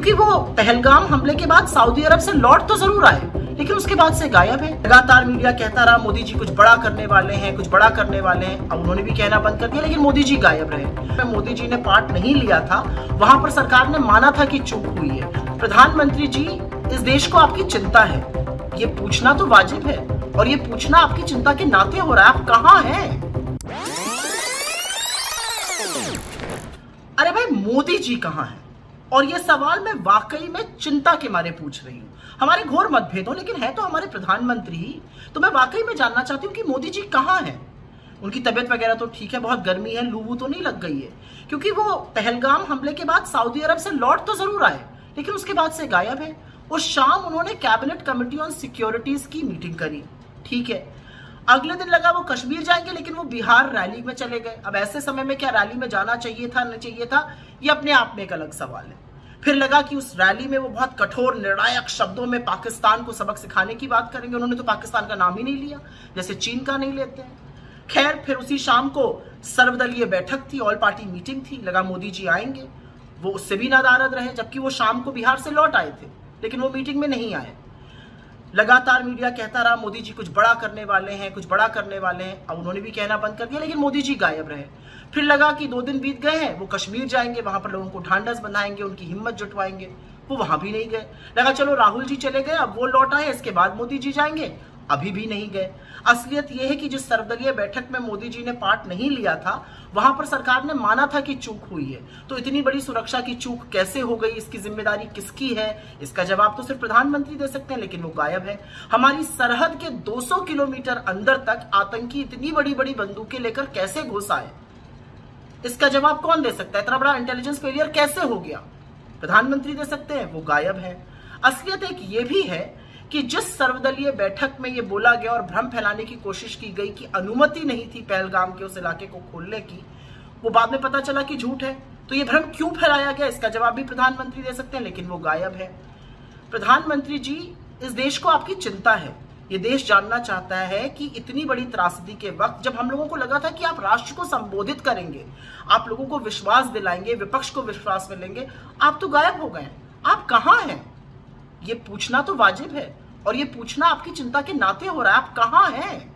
क्योंकि वो पहलगाम हमले के बाद सऊदी अरब से लौट तो जरूर आए, लेकिन उसके बाद से गायब है। लगातार मीडिया कहता रहा मोदी जी कुछ बड़ा करने वाले हैं, कुछ बड़ा करने वाले हैं। अब उन्होंने भी कहना बंद कर दिया, लेकिन मोदी जी गायब रहे। मोदी जी ने पार्ट नहीं लिया था, वहां पर सरकार ने माना था कि चूक हुई है। प्रधानमंत्री जी, इस देश को आपकी चिंता है, ये पूछना तो वाजिब है, और ये पूछना आपकी चिंता के नाते हो रहा है। आप कहां हैं? अरे भाई, मोदी जी कहां हैं? और ये सवाल मैं वाकई में चिंता के मारे पूछ रही हूँ। हमारे घोर मतभेद हो, लेकिन है तो हमारे प्रधानमंत्री ही। तो मैं वाकई में जानना चाहती हूँ कि मोदी जी कहाँ हैं। उनकी तबीयत वगैरह तो ठीक है, बहुत गर्मी है, लू तो नहीं लग गई है, क्योंकि वो पहलगाम हमले के बाद सऊदी अरब से लौट तो जरूर आए, लेकिन उसके बाद से गायब है। उस शाम उन्होंने कैबिनेट कमेटी ऑन सिक्योरिटीज की मीटिंग करी, ठीक है। अगले दिन लगा वो कश्मीर जाएंगे, लेकिन वो बिहार रैली में चले गए। अब ऐसे समय में क्या रैली में जाना चाहिए था, नहीं चाहिए था, ये अपने आप में एक अलग सवाल है। फिर लगा कि उस रैली में वो बहुत कठोर निर्णायक शब्दों में पाकिस्तान को सबक सिखाने की बात करेंगे। उन्होंने तो पाकिस्तान का नाम ही नहीं लिया, जैसे चीन का नहीं लेते हैं। खैर, फिर उसी शाम को सर्वदलीय बैठक थी, ऑल पार्टी मीटिंग थी। लगा मोदी जी आएंगे, वो उससे भी नादारद रहे, जबकि वो शाम को बिहार से लौट आए थे, लेकिन वो मीटिंग में नहीं आए। लगातार मीडिया कहता रहा मोदी जी कुछ बड़ा करने वाले हैं, कुछ बड़ा करने वाले हैं। अब उन्होंने भी कहना बंद कर दिया, लेकिन मोदी जी गायब रहे। फिर लगा कि 2 दिन बीत गए हैं, वो कश्मीर जाएंगे, वहां पर लोगों को ढांढस बंधाएंगे, उनकी हिम्मत जुटवाएंगे। वो वहां भी नहीं गए। लगा चलो राहुल जी चले गए, अब वो लौट आए, इसके बाद मोदी जी जाएंगे, अभी भी नहीं गए। असलियत यह है कि जिस सर्वदलीय बैठक में मोदी जी ने पार्ट नहीं लिया था, वहां पर सरकार ने माना था कि चूक हुई है। तो इतनी बड़ी सुरक्षा की चूक कैसे हो गई, इसकी जिम्मेदारी किसकी है? इसका जवाब तो सिर्फ प्रधानमंत्री दे सकते हैं, लेकिन वो गायब है। हमारी सरहद के 200 किलोमीटर अंदर तक आतंकी इतनी बड़ी बड़ी बंदूकें लेकर कैसे घुस आए, इसका जवाब कौन दे सकता है? इतना बड़ा इंटेलिजेंस फेलियर कैसे हो गया? प्रधानमंत्री दे सकते हैं, वो गायब है। असलियत एक ये भी है कि जिस सर्वदलीय बैठक में ये बोला गया और भ्रम फैलाने की कोशिश की गई कि अनुमति नहीं थी पहलगाम के उस इलाके को खोलने की, वो बाद में पता चला कि झूठ है। तो ये भ्रम क्यों फैलाया गया, इसका जवाब भी प्रधानमंत्री दे सकते हैं, लेकिन वो गायब है। प्रधानमंत्री जी, इस देश को आपकी चिंता है। ये देश जानना चाहता है कि इतनी बड़ी त्रासदी के वक्त, जब हम लोगों को लगा था कि आप राष्ट्र को संबोधित करेंगे, आप लोगों को विश्वास दिलाएंगे, विपक्ष को विश्वास में लेंगे, आप तो गायब हो गए। आप कहां हैं? ये पूछना तो वाजिब है, और ये पूछना आपकी चिंता के नाते हो रहा है। आप कहां हैं?